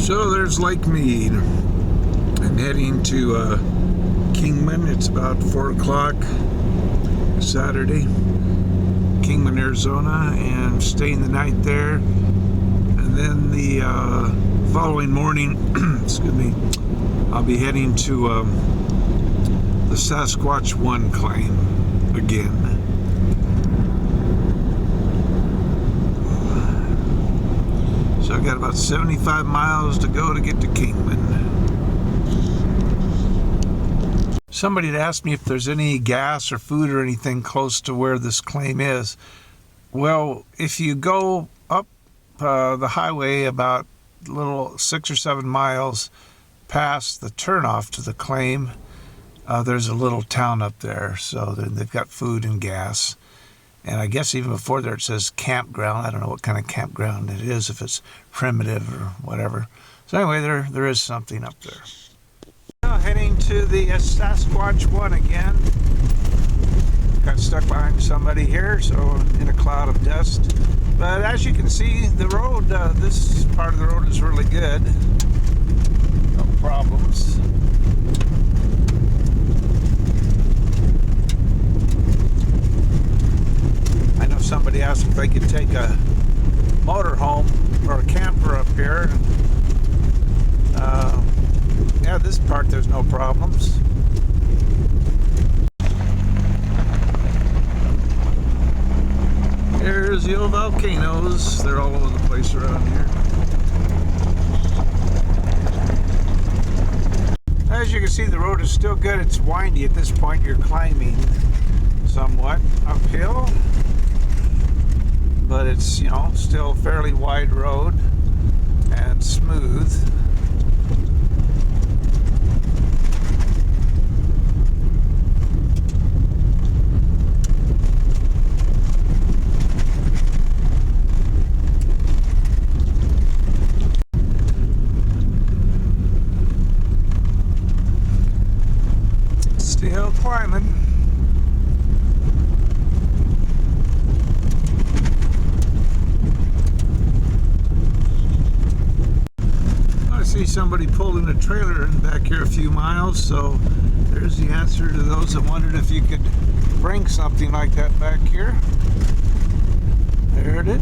So there's Lake Mead. I'm heading to Kingman. It's about 4 o'clock Saturday, Kingman, Arizona, and staying the night there. And then the following morning, excuse me, I'll be heading to the Sasquatch1 claim again. So I've got about 75 miles to go to get to Kingman. Somebody had asked me if there's any gas or food or anything close to where this claim is. Well, if you go up the highway about a little 6 or 7 miles past the turnoff to the claim, there's a little town up there. So they've got food and gas. And I guess even before there it says campground. I don't know what kind of campground it is, if it's primitive or whatever. So anyway, there is something up there. Now heading to the Sasquatch1 again. Got stuck behind somebody here, so in a cloud of dust. But as you can see, the road, this part of the road is really good. No problems. I know somebody asked if they could take a motorhome or a camper up here. Yeah, this part there's no problems. Here's the old volcanoes. They're all over the place around here. As you can see, the road is still good. It's windy at this point. You're climbing somewhat uphill. But it's, you know, still a fairly wide road and smooth. Still climbing. Somebody pulled in a trailer in back here a few miles, so there's the answer to those that wondered if you could bring something like that back here. There it is.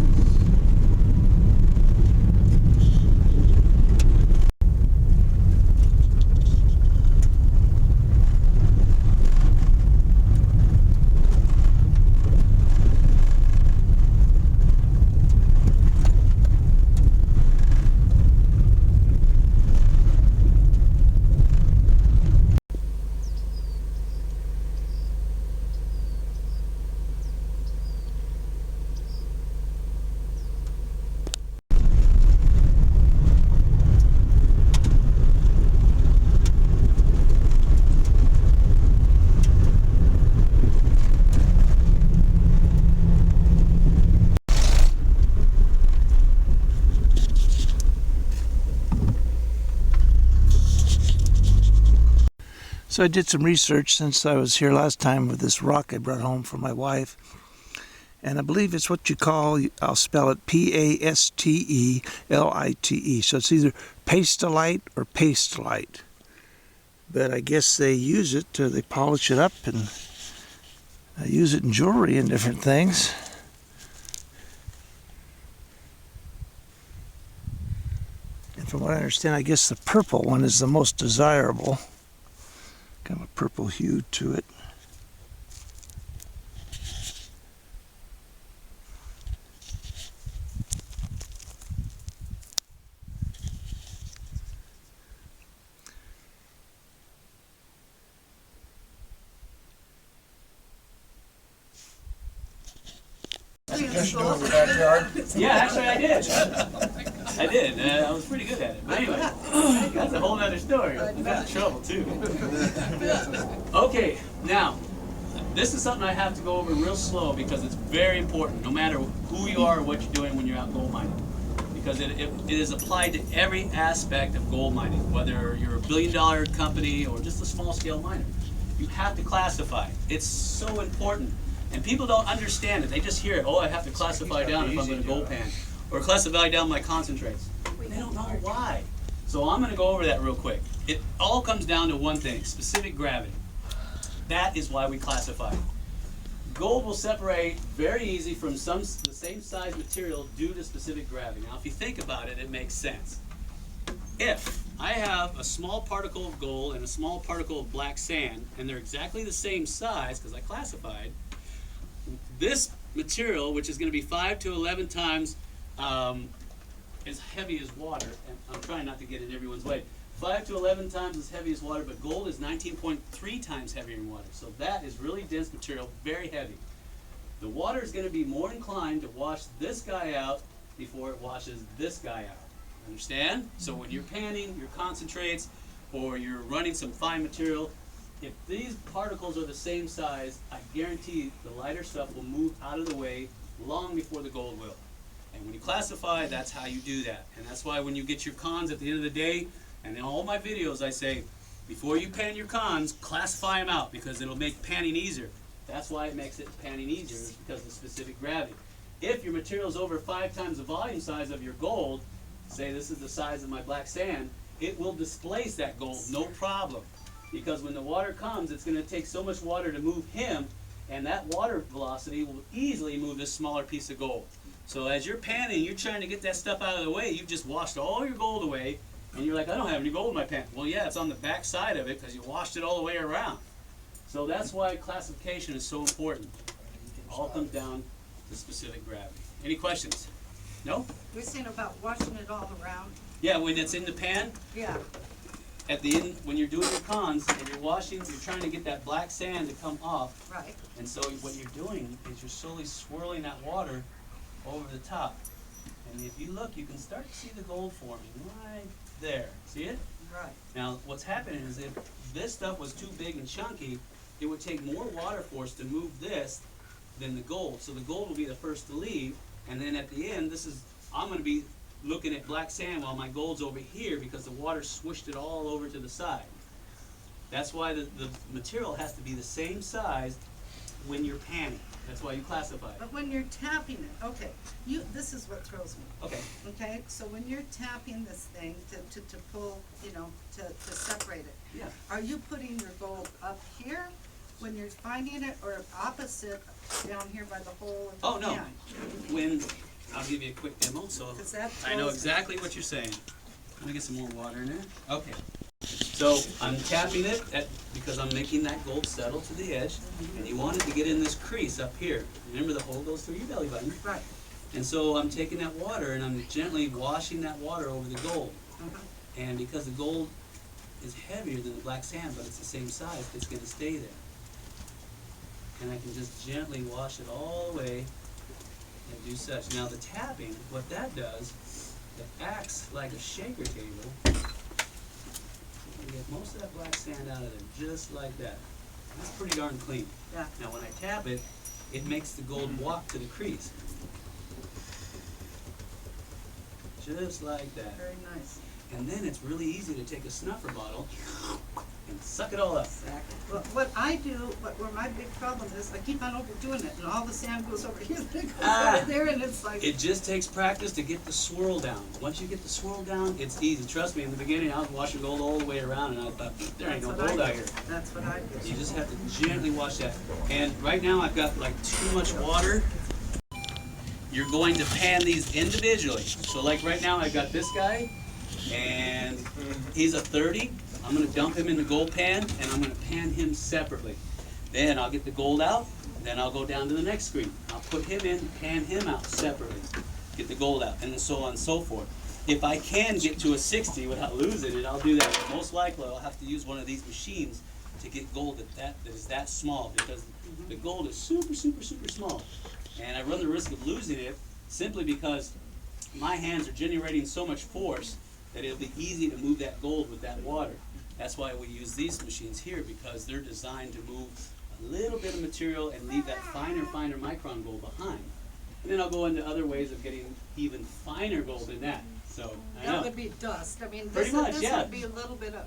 So I did some research since I was here last time with this rock I brought home for my wife. And I believe it's what you call, I'll spell it Pastelite. So it's either Pastelite or Pastelite. But I guess they use it, they polish it up and use it in jewelry and different things. And from what I understand, I guess the purple one is the most desirable. Kind of a purple hue to it. Yeah, actually I did. I did. I was pretty good at it. But anyway, that's a whole other story. That's trouble too. Okay, now, this is something I have to go over real slow because it's very important, no matter who you are or what you're doing when you're out gold mining. Because it is applied to every aspect of gold mining, whether you're a billion-dollar company or just a small-scale miner. You have to classify. It's so important. And people don't understand it. They just hear it. Oh, I have to classify down if I'm going to gold pan. Or classify down my concentrates. They don't know why. So I'm going to go over that real quick. It all comes down to one thing, specific gravity. That is why we classify it. Gold will separate very easy from the same size material due to specific gravity. Now, if you think about it, it makes sense. If I have a small particle of gold and a small particle of black sand, and they're exactly the same size, because I classified, this material, which is going to be 5 to 11 times as heavy as water, and I'm trying not to get in everyone's way, 5 to 11 times as heavy as water, but gold is 19.3 times heavier than water. So that is really dense material, very heavy. The water is going to be more inclined to wash this guy out before it washes this guy out. Understand? So when you're panning your concentrates or you're running some fine material, if these particles are the same size, I guarantee the lighter stuff will move out of the way long before the gold will. And when you classify, that's how you do that. And that's why when you get your cons at the end of the day, and in all my videos I say, before you pan your cons, classify them out because it'll make panning easier. That's why it makes it panning easier, is because of specific gravity. If your material is over 5 times the volume size of your gold, say this is the size of my black sand, it will displace that gold, no problem. Because when the water comes, it's going to take so much water to move him, and that water velocity will easily move this smaller piece of gold. So as you're panning, you're trying to get that stuff out of the way, you've just washed all your gold away, and you're like, I don't have any gold in my pan. Well, yeah, it's on the back side of it because you washed it all the way around. So that's why classification is so important. It all comes down to specific gravity. Any questions? No? You're saying about washing it all around? Yeah, when it's in the pan, Yeah. at the end, when you're doing your cons and you're washing, you're trying to get that black sand to come off. Right. And so what you're doing is you're slowly swirling that water over the top. And if you look, you can start to see the gold forming right there. See it? Right. Now, what's happening is if this stuff was too big and chunky, it would take more water force to move this than the gold. So the gold will be the first to leave. And then at the end, I'm going to be looking at black sand while my gold's over here because the water swished it all over to the side. That's why the material has to be the same size when you're panning. That's why you classify it. But when you're tapping it, okay, this is what throws me. Okay. Okay, so when you're tapping this thing to pull, to separate it, Yeah. are you putting your gold up here when you're finding it, or opposite down here by the hole? In the Oh, no. pan? I'll give you a quick demo. So 'Cause that I know throws me. exactly what you're saying. Let me get some more water in there. Okay. So I'm tapping it because I'm making that gold settle to the edge, and you want it to get in this crease up here. Remember, the hole goes through your belly button. Right. And so I'm taking that water and I'm gently washing that water over the gold. Uh-huh. And because the gold is heavier than the black sand, but it's the same size, it's going to stay there. And I can just gently wash it all the way and do such. Now the tapping, what that does, it acts like a shaker table. You get most of that black sand out of there, just like that. That's pretty darn clean. Yeah. Now when I tap it, it makes the gold walk to the crease. Just like that. Very nice. And then it's really easy to take a snuffer bottle and suck it all up. Exactly. Well, what I do, where my big problem is, I keep on overdoing it, and all the sand goes over here, then it goes over there, and it's like. It just takes practice to get the swirl down. Once you get the swirl down, it's easy. Trust me, in the beginning I was washing gold all the way around, and I thought, there ain't no That's what gold I out do. here. That's what I do. You just have to gently wash that. And right now I've got like too much water. You're going to pan these individually. So like right now I've got this guy, and he's a 30. I'm going to dump him in the gold pan, and I'm going to pan him separately. Then I'll get the gold out, then I'll go down to the next screen. I'll put him in, pan him out separately, get the gold out, and then so on and so forth. If I can get to a 60 without losing it, I'll do that. But most likely I'll have to use one of these machines to get gold that is that small, because the gold is super, super, super small. And I run the risk of losing it simply because my hands are generating so much force that it'll be easy to move that gold with that water. That's why we use these machines here, because they're designed to move a little bit of material and leave that finer micron gold behind. And then I'll go into other ways of getting even finer gold than that. So I know. That would be dust. I mean, Pretty much, this yeah. would be a little bit of.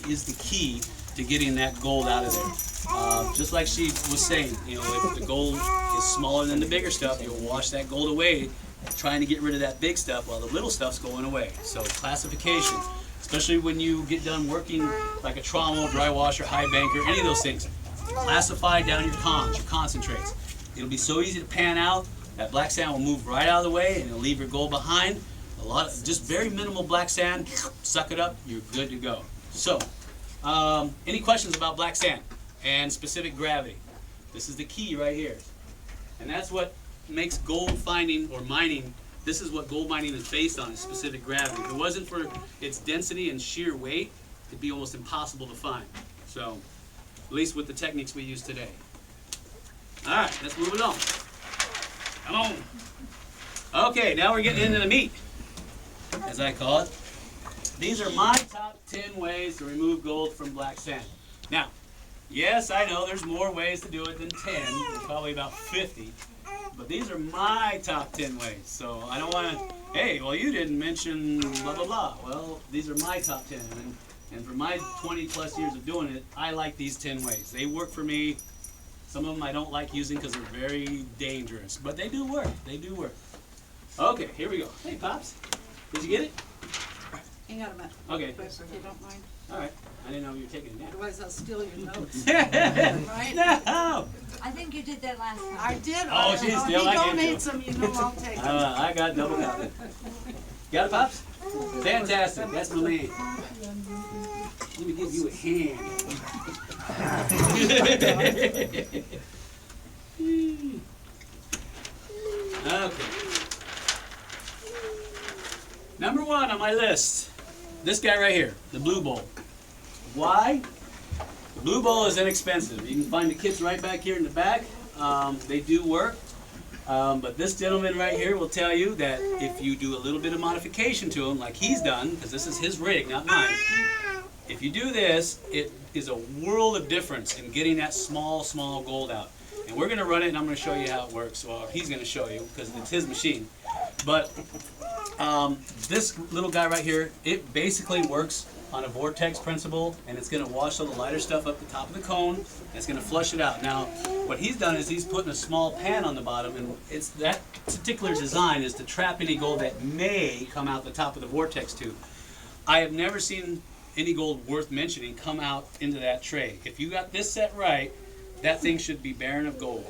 Is the key to getting that gold out of there. Just like she was saying, if the gold is smaller than the bigger stuff, you'll wash that gold away trying to get rid of that big stuff while the little stuff's going away. So classification, especially when you get done working like a trommel, dry washer, high banker, any of those things. Classify down your cons, your concentrates. It'll be so easy to pan out. That black sand will move right out of the way and it'll leave your gold behind. Just very minimal black sand, suck it up, you're good to go. So, any questions about black sand and specific gravity? This is the key right here. And that's what makes gold finding or mining, this is what gold mining is based on, is specific gravity. If it wasn't for its density and sheer weight, it'd be almost impossible to find. So, at least with the techniques we use today. All right, let's move along. Come on. Okay, now we're getting into the meat, as I call it. These are my top 10 ways to remove gold from black sand. Now, yes, I know there's more ways to do it than 10, probably about 50, but these are my top 10 ways. So I don't want to, hey, well, you didn't mention blah, blah, blah. Well, these are my top 10, and for my 20 plus years of doing it, I like these 10 ways. They work for me. Some of them I don't like using because they're very dangerous, but they do work. They do work. Okay, here we go. Hey, Pops, did you get it? Hang on a minute. Okay. If you don't mind. All right. I didn't know you were taking it down. Otherwise I'll steal your notes. Right? No! I think you did that last time. I did. Oh, she's If still, he I get donates them, you know I'll take them. I got double counted. Got it, Pops? Fantastic. That's my man. Let me give you a hand. Okay. Number 1 on my list, this guy right here, the blue bowl. Why? The blue bowl is inexpensive. You can find the kits right back here in the back. They do work. But this gentleman right here will tell you that if you do a little bit of modification to them, like he's done, because this is his rig, not mine, if you do this, it is a world of difference in getting that small gold out. And we're going to run it, and I'm going to show you how it works. Well, he's going to show you, because it's his machine. But this little guy right here, it basically works on a vortex principle, and it's going to wash all the lighter stuff up the top of the cone, and it's going to flush it out. Now, what he's done is he's putting a small pan on the bottom, and it's that particular design is to trap any gold that may come out the top of the vortex tube. I have never seen any gold worth mentioning come out into that tray. If you got this set right, that thing should be barren of gold.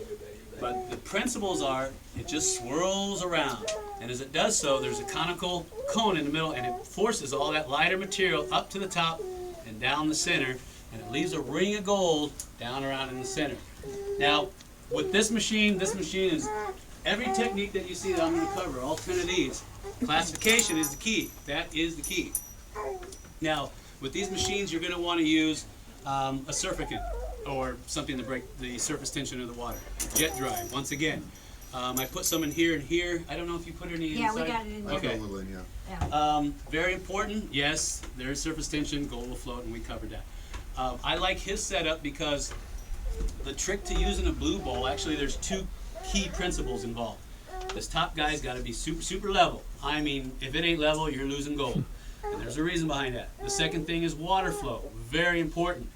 But the principles are, it just swirls around. And as it does so, there's a conical cone in the middle, and it forces all that lighter material up to the top and down the center, and it leaves a ring of gold down around in the center. Now, with this machine is every technique that you see that I'm going to cover, all 10 of these. Classification is the key. That is the key. Now, with these machines, you're going to want to use a surfactant, or something to break the surface tension of the water. Jet dry, once again. I put some in here and here. I don't know if you put any inside. Yeah, we got it in there. Okay. Yeah. Very important, yes, there's surface tension, gold will float, and we covered that. I like his setup because the trick to using a blue bowl, actually there's 2 key principles involved. This top guy's got to be super level. I mean, if it ain't level, you're losing gold. And there's a reason behind that. The second thing is water flow, very important.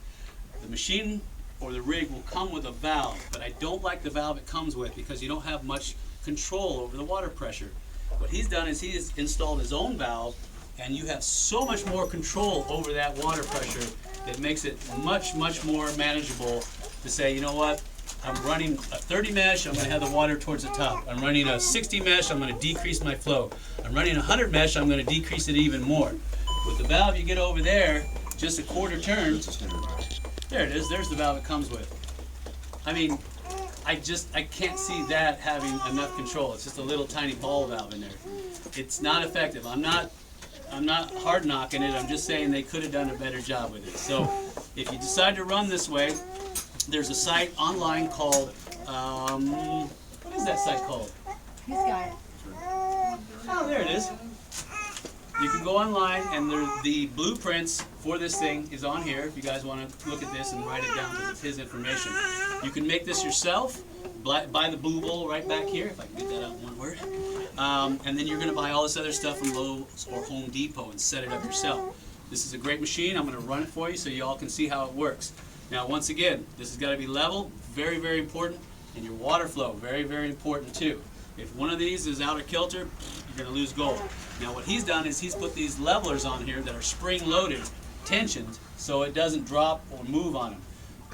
The machine or the rig will come with a valve, but I don't like the valve it comes with because you don't have much control over the water pressure. What he's done is he has installed his own valve, and you have so much more control over that water pressure that makes it much more manageable to say, you know what, I'm running a 30 mesh, I'm going to have the water towards the top. I'm running a 60 mesh, I'm going to decrease my flow. I'm running a 100 mesh, I'm going to decrease it even more. With the valve you get over there, just a quarter turn. There it is, there's the valve it comes with. I mean, I can't see that having enough control. It's just a little tiny ball valve in there. It's not effective. I'm not hard knocking it, I'm just saying they could have done a better job with it. So if you decide to run this way, there's a site online called, what is that site called? He's got it. Oh, there it is. You can go online, and the blueprints for this thing is on here if you guys want to look at this and write it down because it's his information. You can make this yourself, buy the blue bowl right back here, if I can get that out in one word. And then you're going to buy all this other stuff from Lowe's or Home Depot and set it up yourself. This is a great machine. I'm going to run it for you so you all can see how it works. Now, once again, this has got to be level, very important, and your water flow, very important too. If one of these is out of kilter, you're going to lose gold. Now what he's done is he's put these levelers on here that are spring loaded, tensioned, so it doesn't drop or move on them.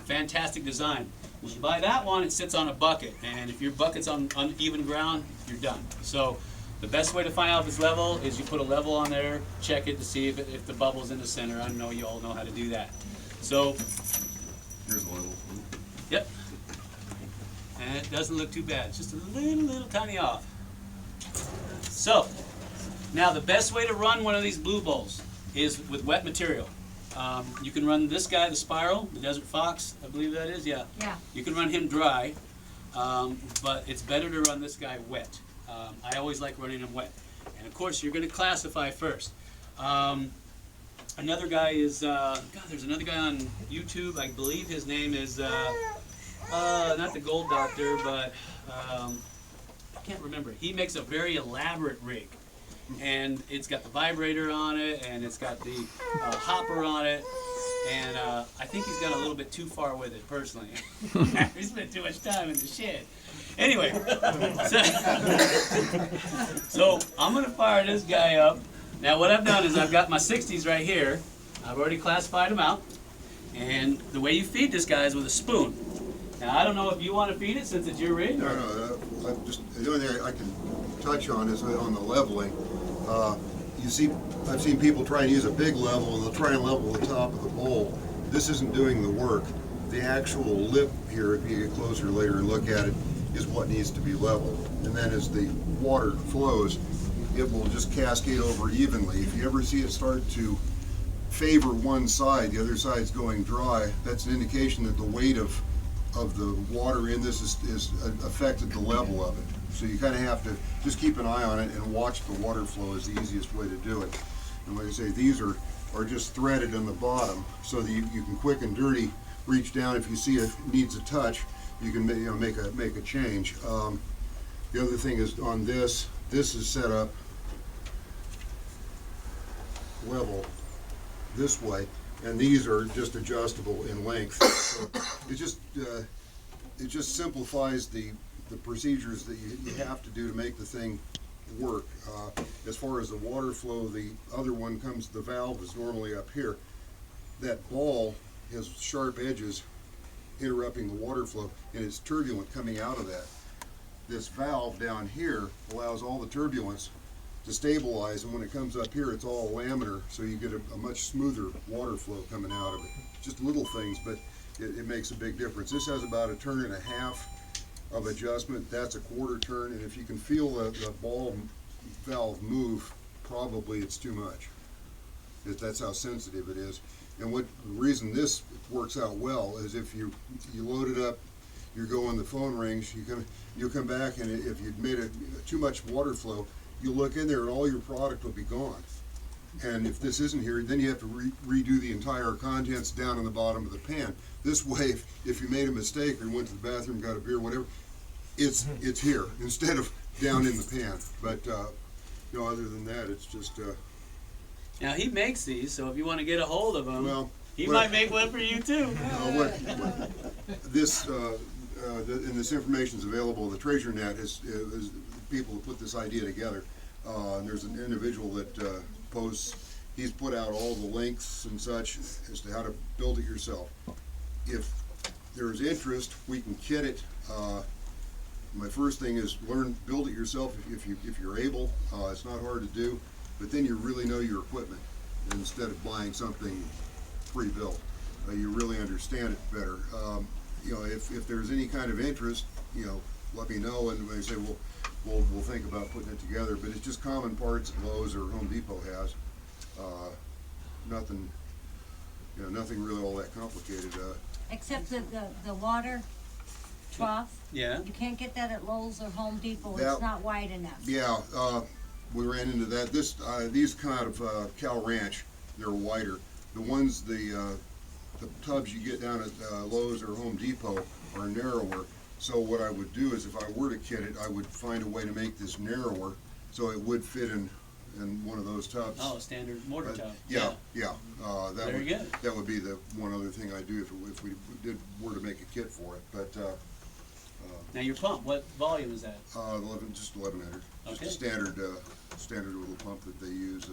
Fantastic design. When you buy that one, it sits on a bucket, and if your bucket's on uneven ground, you're done. So the best way to find out if it's level is you put a level on there, check it to see if the bubble's in the center. I know you all know how to do that. So, Here's a level. yep. And it doesn't look too bad. It's just a little tiny off. So, now the best way to run one of these blue bowls is with wet material. You can run this guy, the Spiral, the Desert Fox, I believe that is, yeah. Yeah. You can run him dry, but it's better to run this guy wet. I always like running him wet. And of course, you're going to classify first. Another guy is, God, there's another guy on YouTube, I believe his name is, not the Gold Doctor, but I can't remember. He makes a very elaborate rig. And it's got the vibrator on it, and it's got the hopper on it, and I think he's gone a little bit too far with it, personally. He spent too much time in the shed. Anyway, so I'm going to fire this guy up. Now what I've done is I've got my 60s right here. I've already classified them out, and the way you feed this guy is with a spoon. Now I don't know if you want to feed it since it's your rig. No, the only thing I can touch on is on the leveling. You see, I've seen people try and use a big level, and they'll try and level the top of the bowl. This isn't doing the work. The actual lip here, if you get closer later and look at it, is what needs to be leveled. And then as the water flows, it will just cascade over evenly. If you ever see it start to favor one side, the other side's going dry, that's an indication that the weight of the water in this is affected the level of it. So you kind of have to just keep an eye on it and watch the water flow is the easiest way to do it. And like I say, these are just threaded in the bottom so that you can quick and dirty reach down. If you see it needs a touch, you can make a change. The other thing is on this is set up level this way, and these are just adjustable in length. So it just simplifies the procedures that you have to do to make the thing work. As far as the water flow, the other one comes, the valve is normally up here. That ball has sharp edges interrupting the water flow, and it's turbulent coming out of that. This valve down here allows all the turbulence to stabilize, and when it comes up here, it's all laminar, so you get a much smoother water flow coming out of it. Just little things, but it makes a big difference. This has about 1.5 turns of adjustment. That's a 1/4 turn, and if you can feel the ball valve move, probably it's too much. That's how sensitive it is. And the reason this works out well is if you load it up, you're going, the phone rings, you come back, and if you've made too much water flow, you look in there and all your product will be gone. And if this isn't here, then you have to redo the entire contents down in the bottom of the pan. This way, if you made a mistake or went to the bathroom, got a beer, whatever, it's here instead of down in the pan. But other than that, it's just. Now he makes these, so if you want to get a hold of him, Well, he might make one for you too. This and this information is available. The Treasure Net is people who put this idea together. And there's an individual that posts. He's put out all the links and such as to how to build it yourself. If there's interest, we can kit it. My first thing is build it yourself if you're able. It's not hard to do, but then you really know your equipment instead of buying something pre-built. You really understand it better. If there's any kind of interest, let me know, and they say we'll think about putting it together. But it's just common parts that Lowe's or Home Depot has. Nothing really all that complicated. Except the water trough. Yeah. You can't get that at Lowe's or Home Depot. Yeah. It's not wide enough. Yeah, we ran into that. These kind of Cal Ranch, they're wider. The ones, the tubs you get down at Lowe's or Home Depot are narrower. So what I would do is if I were to kit it, I would find a way to make this narrower so it would fit in one of those tubs. Oh, standard mortar tub. Yeah. Very good. That would be the one other thing I'd do if we were to make a kit for it. But Now your pump, what volume is that? 1100. Just Okay. a standard little pump that they use.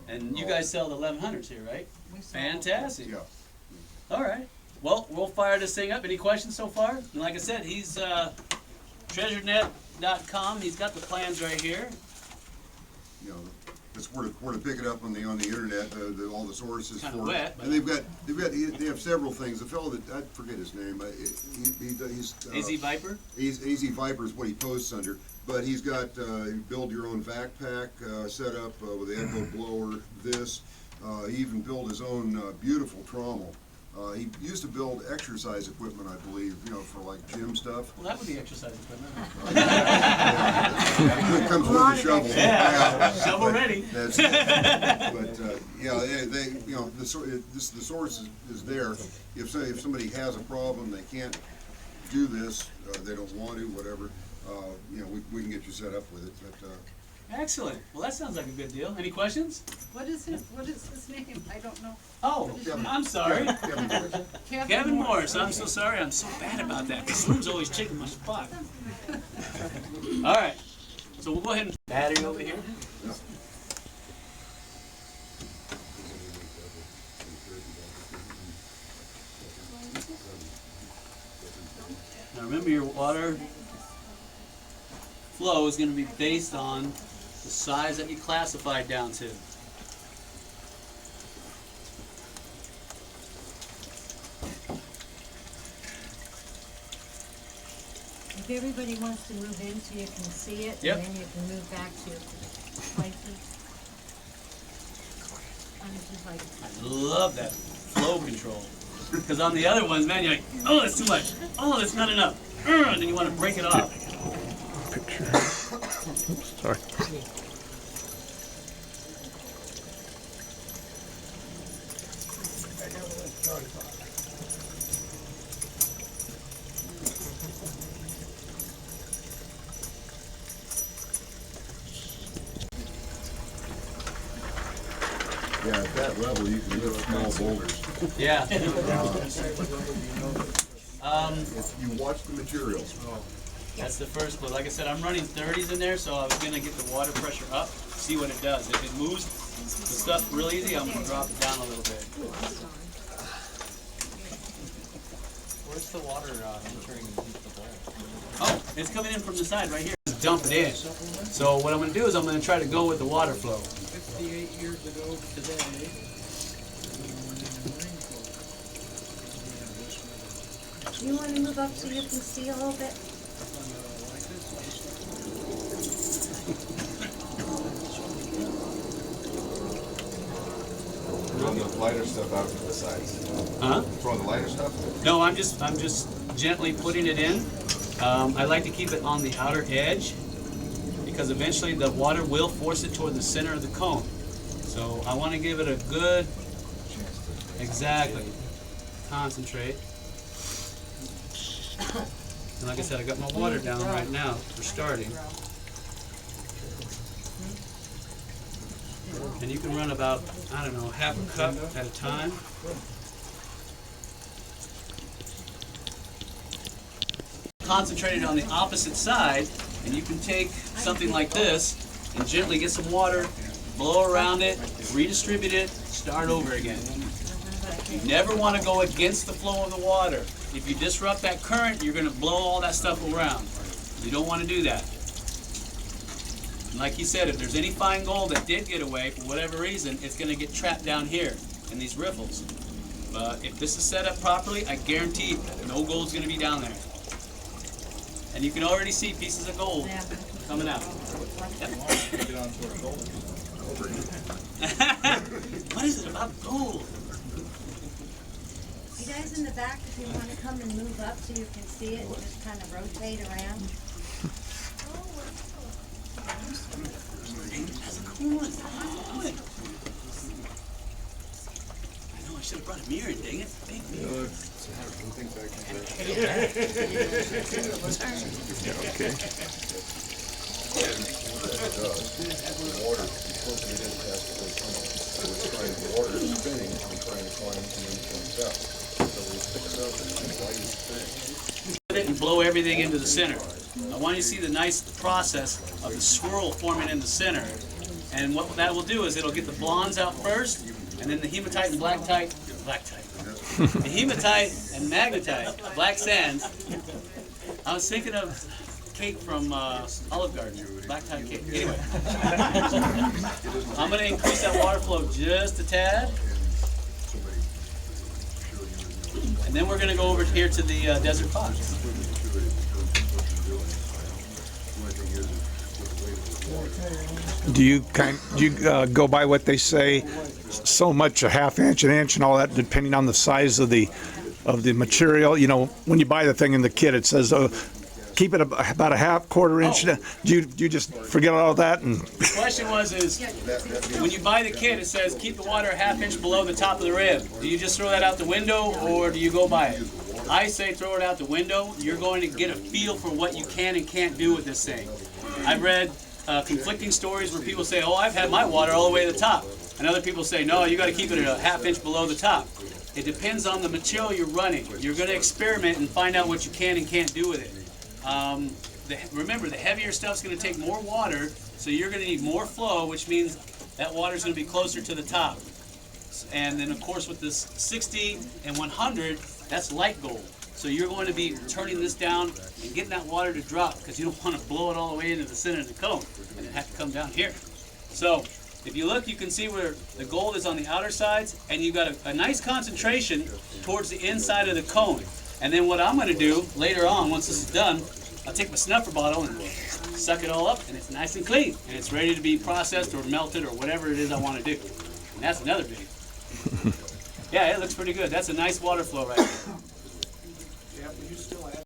And you guys sell the 1100s here, right? Fantastic. Yeah. All right. Well, we'll fire this thing up. Any questions so far? And like I said, he's treasurenet.com. He's got the plans right here. You know, that's where to pick it up on the internet. All the sources Kinda for wet, but- and they have several things. The fellow that I forget his name. He's AZ Viper? AZ Viper is what he posts under. But he's got build your own vac pack set up with the echo blower. He even built his own beautiful trommel. He used to build exercise equipment, I believe, for like gym stuff. Well, that would be exercise equipment. It comes with a shovel. Yeah, shovel ready. The source is there. If somebody has a problem, they can't do this, they don't want to, whatever, we can get you set up with it. But Excellent. Well, that sounds like a good deal. Any questions? What is his name? I don't know. Oh, I'm sorry. Kevin, Kevin Morris. I'm so sorry. I'm so bad about that. Slim's always checking my spot. All right. So we'll go ahead and battery over here. Now remember, your water flow is going to be based on the size that you classified down to. If everybody wants to move in so you can see it, Yep. and then you can move back to your places. I'm just like, I love that flow control. Because on the other ones, man, you're like, oh, that's too much. Oh, that's not enough. And then you want to break it off. Picture. Oops, sorry. yeah, at that level, you can lift small boulders. Yeah. If you watch the material. That's the first clue. Like I said, I'm running 30s in there, so I was going to get the water pressure up, see what it does. If it moves the stuff real easy, I'm going to drop it down a little bit. Where's the water entering the bowl? Oh, it's coming in from the side right here. Just dump it in. So what I'm going to do is I'm going to try to go with the water flow. 58 years ago today. you wanna move up so you can see a little bit? Throwing the lighter stuff out to the sides. Huh? Throwing the lighter stuff? No, I'm just gently putting it in. I like to keep it on the outer edge because eventually the water will force it toward the center of the cone. So I want to give it a good, exactly, concentrate. And like I said, I got my water down right now for starting. And you can run about, I don't know, half a cup at a time. Concentrate it on the opposite side, and you can take something like this and gently get some water, blow around it, redistribute it, start over again. You never want to go against the flow of the water. If you disrupt that current, you're going to blow all that stuff around. You don't want to do that. And like he said, if there's any fine gold that did get away for whatever reason, it's going to get trapped down here in these riffles. But if this is set up properly, I guarantee no gold's going to be down there. And you can already see pieces of gold coming out. What is it about gold? You guys in the back, if you wanna come and move up so you can see it, and just kinda rotate around. That's a cool one. I know I should have brought a mirror in, dang it. Big mirror. Okay. Water, pumping it in past the tunnel. So it's trying, the water is spinning and trying to climb and then comes out. So we pick it up and why is it spinning? Put it and blow everything into the center. I want you to see the nice process of the swirl forming in the center. And what that will do is it'll get the blondes out first, and then the hematite and the hematite and magnetite, black sands. I was thinking of cake from Olive Garden, black tie cake. Anyway, I'm going to increase that water flow just a tad. And then we're going to go over here to the desert fox. Do you go by what they say? So much, a half inch, an inch, and all that, depending on the size of the material. You know, when you buy the thing in the kit, it says keep it about a half, quarter inch. Oh. Do you just forget all that? And The question is when you buy the kit, it says keep the water a half inch below the top of the rib. Do you just throw that out the window, or do you go by it? I say throw it out the window. You're going to get a feel for what you can and can't do with this thing. I've read conflicting stories where people say, oh, I've had my water all the way to the top. And other people say, no, you got to keep it a half inch below the top. It depends on the material you're running. You're going to experiment and find out what you can and can't do with it. Remember, the heavier stuff's going to take more water, so you're going to need more flow, which means that water's going to be closer to the top. And then, of course, with this 60 and 100, that's light gold. So you're going to be turning this down and getting that water to drop, because you don't want to blow it all the way into the center of the cone and it have to come down here. So if you look, you can see where the gold is on the outer sides, and you've got a nice concentration towards the inside of the cone. And then what I'm going to do later on, once this is done, I'll take my snuffer bottle and suck it all up, and it's nice and clean, and it's ready to be processed or melted or whatever it is I want to do. And that's another big. Yeah, it looks pretty good. That's a nice water flow right there.